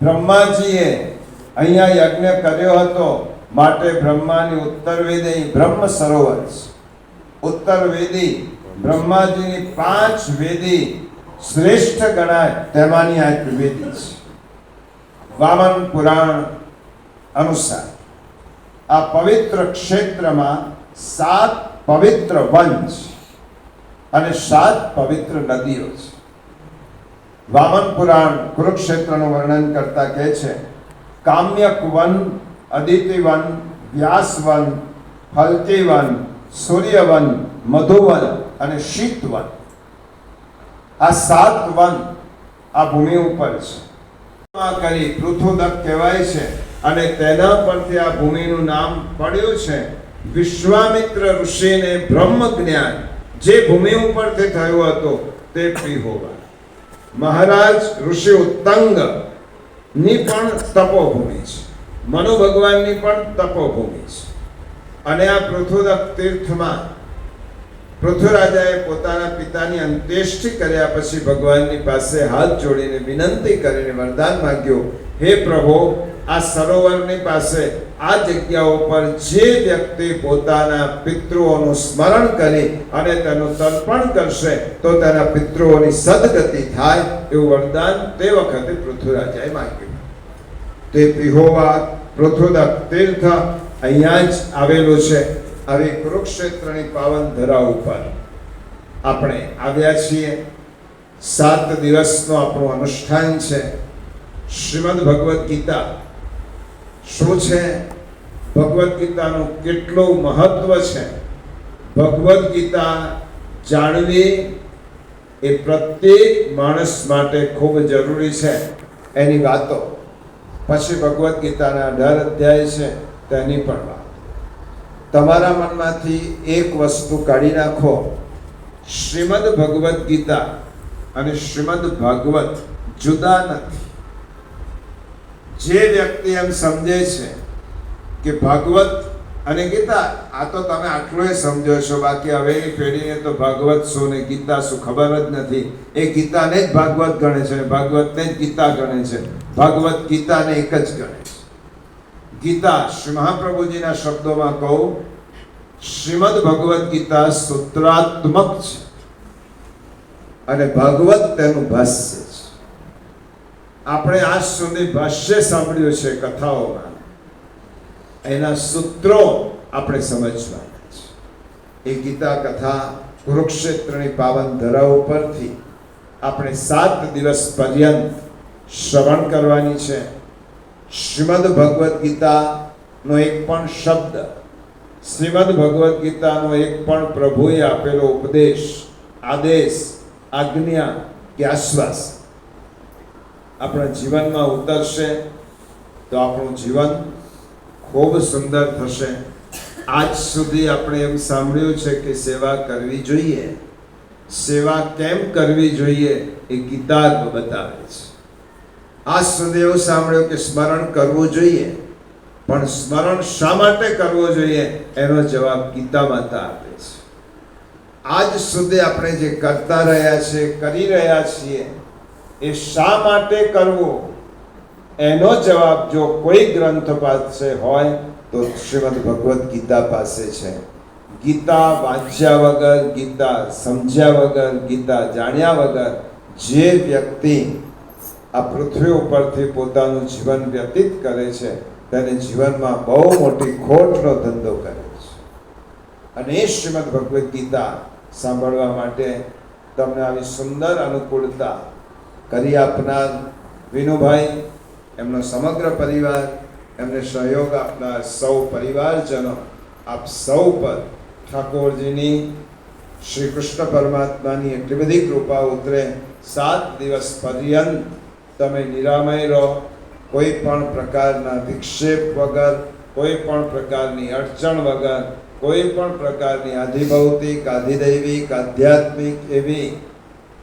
બ્રહ્માજીએ અહીંયા યજ્ઞ કર્યો હતો માટે બ્રહ્માની ઉત્તરવેદી બ્રહ્મ સરોવર છે. ઉત્તરવેદી બ્રહ્માજીની 5 વેદી શ્રેષ્ઠ ગણાય તેમાંની આ એક વેદી છે. વામન પુરાણ અનુસાર આ પવિત્ર ક્ષેત્રમાં 7 પવિત્ર વન છે અને 7 પવિત્ર નદીઓ છે. વામન પુરાણ કુરુક્ષેત્રનું વર્ણન કરતા કહે છે, કામ્યક વન, અદિતિ વન, વ્યાસ વન, ફલતી વન, સૂર્ય વન, મધુવન અને શીત વન. આ 7 વન આ ભૂમિ ઉપર છે. કરી પૃથુદક કહેવાય છે અને તેના પરથી આ ભૂમિનું નામ પડ્યું છે. વિશ્વામિત્ર ઋષિને બ્રહ્મ જ્ઞાન જે ભૂમિ ઉપરથી થયું હતું તે પિહોવા. મહારાજ ઋષિ ઉત્તંગ ની પણ તપોભૂમિ છે. મનુ ભગવાનની પણ તપોભૂમિ છે. અને આ પૃથુદક તીર્થમાં પૃથ્વીરાજાએ પોતાના પિતાની અંત્યેષ્ટિ કર્યા પછી ભગવાનની પાસે હાથ જોડીને વિનંતી કરીને વરદાન માંગ્યું, હે પ્રભુ, આ સરોવરની પાસે આ જગ્યાઓ પર જે વ્યક્તિ પોતાના પિતૃઓનું સ્મરણ કરી અને તેનું તર્પણ કરશે તો તેના પિતૃઓની સદગતિ થાય એવું વરદાન તે વખતે પૃથ્વીરાજાએ માંગ્યું. તે પિહોવા પૃથુદક તીર્થ અહીંયા જ આવેલું છે. હવે કુરુક્ષેત્રની પાવન ધરા ઉપર આપણે આવ્યા છીએ. 7 દિવસનું આપણું અનુષ્ઠાન છે. શ્રીમદ ભગવદ્ ગીતા શું છે? ભગવદ્ ગીતાનું કેટલું મહત્વ છે? ભગવદ્ ગીતા જાણવી એ પ્રત્યેક માણસ માટે ખૂબ જરૂરી છે. એની વાતો પછી ભગવદ્ ગીતાના 18 અધ્યાય છે તેની પણ વાત. તમારા મનમાંથી એક વસ્તુ કાઢી નાખો. શ્રીમદ ભગવદ્ ગીતા અને શ્રીમદ ભાગવત જુદા નથી. જે વ્યક્તિ એમ સમજે છે કે ભાગવત અને ગીતા આ તો તમે આટલું સમજો છો, બાકી હવેની પેઢીને તો ભાગવત શું ને ગીતા શું ખબર જ નથી. એ ગીતાને જ ભાગવત ગણે છે, ભાગવતને જ ગીતા ગણે છે. ભાગવત ગીતાને એક જ ગણે છે. ગીતા શ્રી મહાપ્રભુજીના શબ્દોમાં કહું, શ્રીમદ ભગવદ્ ગીતા સૂત્રાત્મક છે અને ભાગવત તેનું ભાષ્ય છે. આપણે આજ સુધી ભાષ્ય સાંભળ્યું છે કથાઓમાં, એના સૂત્રો આપણે સમજવાના છે. એ ગીતા કથા કુરુક્ષેત્રની પાવન ધરા ઉપરથી આપણે 7 દિવસ પર્યંત શ્રવણ કરવાની છે. શ્રીમદ ભગવદ્ ગીતાનો એક પણ શબ્દ, શ્રીમદ ભગવદ્ ગીતાનો એક પણ પ્રભુએ આપેલો ઉપદેશ, આદેશ, આજ્ઞા કે આશ્વાસ આપણા જીવનમાં ઉતરશે તો આપણું જીવન ખૂબ સુંદર થશે. આજ સુધી આપણે એમ સાંભળ્યું છે કે સેવા કરવી જોઈએ. સેવા કેમ કરવી જોઈએ એ ગીતા બતાવે છે. આજ સુધી એવું સાંભળ્યું કે સ્મરણ કરવું જોઈએ, પણ સ્મરણ શા માટે કરવું જોઈએ એનો જવાબ ગીતા માતા આપે છે. આજ સુધી આપણે જે કરતા રહ્યા છીએ, કરી રહ્યા છીએ, એ શા માટે કરવું એનો જવાબ જો કોઈ ગ્રંથ પાસે હોય તો શ્રીમદ ભગવદ્ ગીતા પાસે છે. ગીતા વાંચ્યા વગર, ગીતા સમજ્યા વગર, ગીતા જાણ્યા વગર જે વ્યક્તિ આ પૃથ્વી ઉપરથી પોતાનું જીવન વ્યતીત કરે છે તેને જીવનમાં બહુ મોટી ખોટનો ધંધો કરે છે. અને એ શ્રીમદ ભગવદ્ ગીતા સાંભળવા માટે તમને આવી સુંદર અનુકૂળતા કરી આપનાર વિનુભાઈ, એમનો સમગ્ર પરિવાર, એમને સહયોગ આપનાર સૌ પરિવારજનો, આપ સૌ પર ઠાકોરજીની, શ્રી કૃષ્ણ પરમાત્માની એટલી બધી કૃપા ઉતરે. 7 દિવસ પર્યંત તમે નિરામય રહો, કોઈ પણ પ્રકારના વિક્ષેપ વગર, કોઈ પણ પ્રકારની અડચણ વગર, કોઈ પણ પ્રકારની આધિભૌતિક, આધિદૈવિક, આધ્યાત્મિક એવી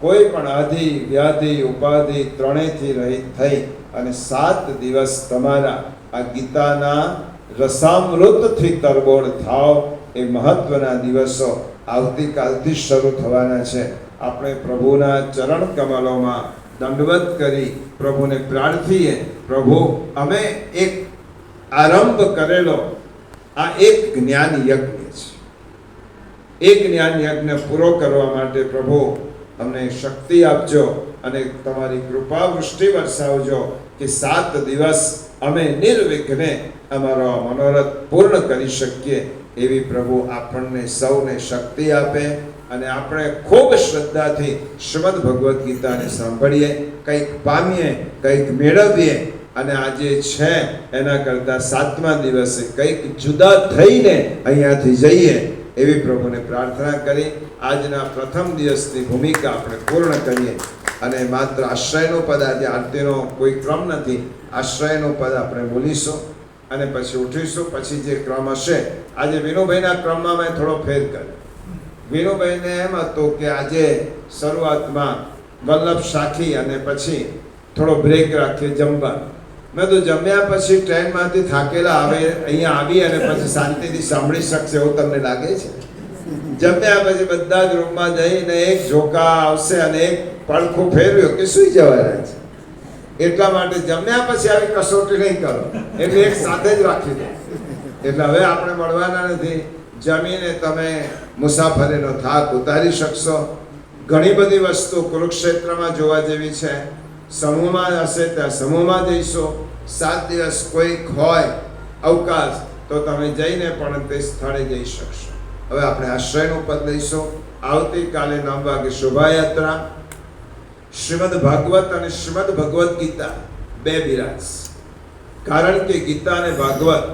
કોઈ પણ આધિ, વ્યાધિ, ઉપાધિ ત્રણેયથી રહિત થઈ અને 7 દિવસ તમારા આ ગીતાના રસામૃતથી તરબોળ થાવ, એ મહત્વના દિવસો આવતીકાલથી શરૂ થવાના છે. આપણે પ્રભુના ચરણ કમલોમાં દંડવત કરી પ્રભુને પ્રાર્થીએ, પ્રભુ અમે એક આરંભ કરેલો આ એક જ્ઞાન યજ્ઞ છે, એ જ્ઞાન યજ્ઞ પૂરો કરવા માટે પ્રભુ અમને શક્તિ આપજો અને તમારી કૃપા વૃષ્ટિ વરસાવજો કે 7 દિવસ અમે નિર્વિઘ્ને અમારો મનોરથ પૂર્ણ કરી શકીએ. એવી પ્રભુ આપણને સૌને શક્તિ આપે અને આપણે ખૂબ શ્રદ્ધાથી શ્રીમદ ભગવદ્ ગીતાને સાંભળીએ, કંઈક પામીએ, કંઈક મેળવીએ અને આજે છે એના કરતાં 7મા દિવસે કંઈક જુદા થઈને અહીંયાથી જઈએ એવી પ્રભુને પ્રાર્થના કરી આજના પ્રથમ દિવસની ભૂમિકા આપણે પૂર્ણ કરીએ. અને માત્ર આશ્રયનું પદ, આજે આરતીનો કોઈ ક્રમ નથી, આશ્રયનું પદ આપણે બોલીશું અને પછી ઉઠીશું. પછી જે ક્રમ હશે, આજે વિનુભાઈના ક્રમમાં મેં થોડો ફેર કર્યો. વિનુભાઈને એમ હતું કે આજે શરૂઆતમાં વલ્લભ સાખી અને પછી થોડો બ્રેક રાખીએ જમવા. મેં તો જમ્યા પછી ટ્રેનમાંથી થાકેલા આવે અહીંયા આવી અને પછી શાંતિથી સાંભળી શકશે એવું તમને લાગે છે? જમ્યા પછી બધા જ રૂમમાં જઈને એક ઝોકા આવશે અને એક પડખું ફેરવ્યો કે સૂઈ જવાના છે. એટલા માટે જમ્યા પછી આવી કસોટી નહીં કરો, એટલે એક સાથે જ રાખી દો. એટલે હવે આપણે મળવાના નથી. જમીને તમે મુસાફરીનો થાક ઉતારી શકશો. ઘણી બધી વસ્તુ કુરુક્ષેત્રમાં જોવા જેવી છે. સમૂહમાં હશે ત્યાં સમૂહમાં જઈશું. 7 દિવસ કોઈક હોય અવકાશ તો તમે જઈને પણ તે સ્થળે જઈ શકશો. હવે આપણે આશ્રયનું પદ લઈશું. આવતીકાલે 9 વાગે શોભાયાત્રા. શ્રીમદ ભાગવત અને શ્રીમદ ભગવદ્ ગીતા બે બિરાજ. કારણ કે ગીતા અને ભાગવત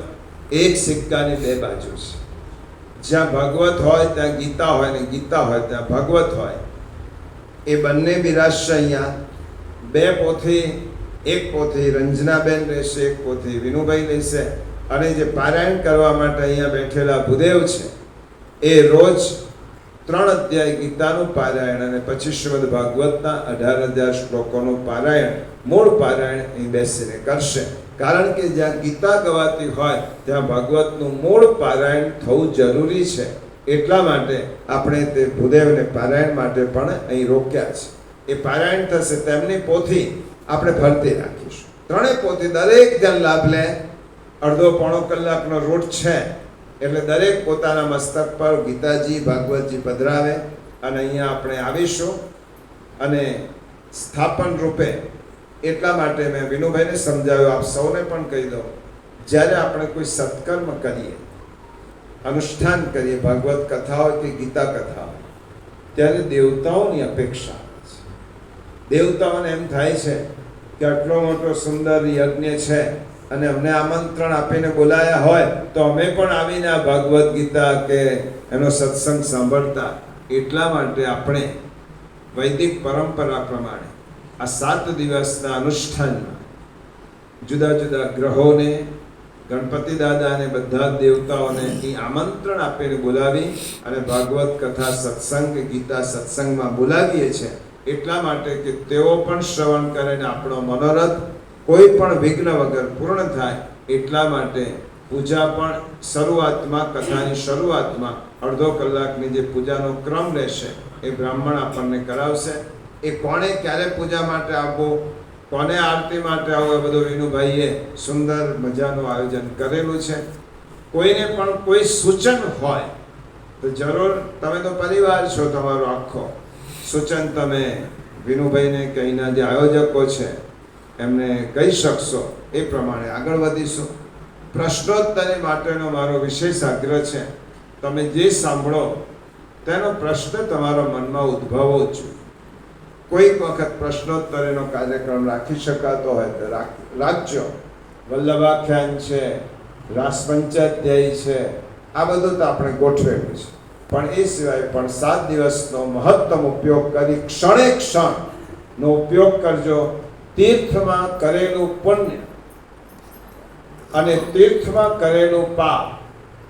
એક સિક્કાની બે બાજુ છે. જ્યાં ભાગવત હોય ત્યાં ગીતા હોય ને ગીતા હોય ત્યાં ભાગવત હોય. એ બંને બિરાજશે અહીંયા. 2 પોથી, એક પોથી રંજનાબેન રહેશે, એક પોથી વિનુભાઈ લેશે. અને જે પારાયણ કરવા માટે અહીંયા બેઠેલા ભૂદેવ છે એ રોજ 3 અધ્યાય ગીતાનું પારાયણ અને પછી શ્રીમદ ભાગવતના 18,000 શ્લોકોનું પારાયણ, મૂળ પારાયણ અહીં બેસીને કરશે. કારણ કે જ્યાં ગીતા ગવાતી હોય ત્યાં ભાગવતનું મૂળ પારાયણ થવું જરૂરી છે. એટલા માટે આપણે તે ભૂદેવને પારાયણ માટે પણ અહીં રોક્યા છે. એ પારાયણ થશે, તેમની પોથી આપણે ફરતી રાખીશું. 3 પોથી દરેક જણ લાભ લે. અડધો પોણો કલાકનો રૂટ છે એટલે દરેક પોતાના મસ્તક પર ગીતાજી ભાગવતજી પધરાવે અને અહીંયા આપણે આવીશું. અને સ્થાપન રૂપે એટલા માટે મેં વિનુભાઈને સમજાવ્યું, આપ સૌને પણ કહી દઉં, જ્યારે આપણે કોઈ સત્કર્મ કરીએ, અનુષ્ઠાન કરીએ, ભાગવત કથા હોય કે ગીતા કથા હોય, ત્યારે દેવતાઓની અપેક્ષા હોય છે. દેવતાઓને એમ થાય છે કે આટલો મોટો સુંદર યજ્ઞ છે અને અમને આમંત્રણ આપીને બોલાયા હોય તો અમે પણ આવીને આ ભાગવત ગીતા કે એનો સત્સંગ સાંભળતા. એટલા માટે આપણે વૈદિક પરંપરા પ્રમાણે આ 7 દિવસના અનુષ્ઠાનમાં જુદા જુદા ગ્રહોને, ગણપતિ દાદાને, બધા દેવતાઓને અહીં આમંત્રણ આપીને બોલાવી અને ભાગવત કથા સત્સંગ, ગીતા સત્સંગમાં બોલાવીએ છીએ. એટલા માટે કે તેઓ પણ શ્રવણ કરે ને આપણો મનોરથ કોઈ પણ વિઘ્ન વગર પૂર્ણ થાય. એટલા માટે પૂજા પણ શરૂઆતમાં, કથાની શરૂઆતમાં અડધો કલાકની જે પૂજાનો ક્રમ રહેશે એ બ્રાહ્મણ આપણને કરાવશે. એ કોણે ક્યારે પૂજા માટે આવવું, કોને આરતી માટે આવવું, એ બધું વિનુભાઈએ સુંદર મજાનું આયોજન કરેલું છે. કોઈને પણ કોઈ સૂચન હોય તો જરૂર, તમે તો પરિવાર છો તમારો આખો, સૂચન તમે વિનુભાઈને કે અહીંના જે આયોજકો છે એમને કહી શકશો. એ પ્રમાણે આગળ વધીશું. પ્રશ્નોત્તરી માટેનો મારો વિશેષ આગ્રહ છે, તમે જે સાંભળો તેનો પ્રશ્ન તમારા મનમાં ઉદ્ભવવો જ જોઈએ. કોઈક વખત પ્રશ્નોત્તરીનો કાર્યક્રમ રાખી શકાતો હોય તો રાખજો. વલ્લભાખ્યાન છે, રાસપંચાધ્યાયી છે, આ બધું તો આપણે ગોઠવેલું છે. પણ એ સિવાય પણ 7 દિવસનો મહત્તમ ઉપયોગ કરી ક્ષણે ક્ષણનો ઉપયોગ કરજો. તીર્થમાં કરેલું પુણ્ય અને તીર્થમાં કરેલું પાપ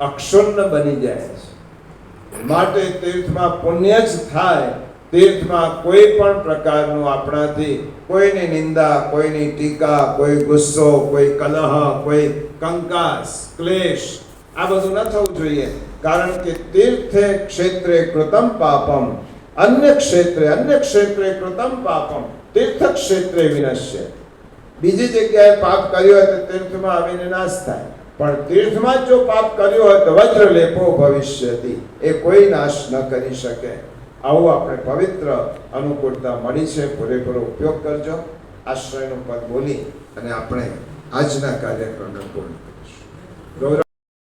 અક્ષુન્ન બની જાય છે. માટે તીર્થમાં પુણ્ય જ થાય. તીર્થમાં કોઈ પણ પ્રકારનું આપણાથી કોઈની નિંદા, કોઈની ટીકા, કોઈ ગુસ્સો, કોઈ કલહ, કોઈ કંકાસ, ક્લેશ, આ બધું ન થવું જોઈએ. કારણ કે તીર્થે ક્ષેત્રે કૃતમ પાપમ અન્ય ક્ષેત્રે કૃતમ પાપમ તીર્થ ક્ષેત્રે વિનશ્ય. બીજી જગ્યાએ પાપ કર્યું હોય તો તીર્થમાં આવીને નાશ થાય, પણ તીર્થમાં જો પાપ કર્યું હોય તો વજ્રલેપો ભવિષ્યતિ, એ કોઈ નાશ ન કરી શકે. આવું આપણે પવિત્ર અનુકૂળતા મળી છે, પૂરેપૂરો ઉપયોગ કરજો. આશ્રયનું પદ બોલી અને આપણે આજના કાર્યક્રમને પૂર્ણ કરીશું. ગૌરવ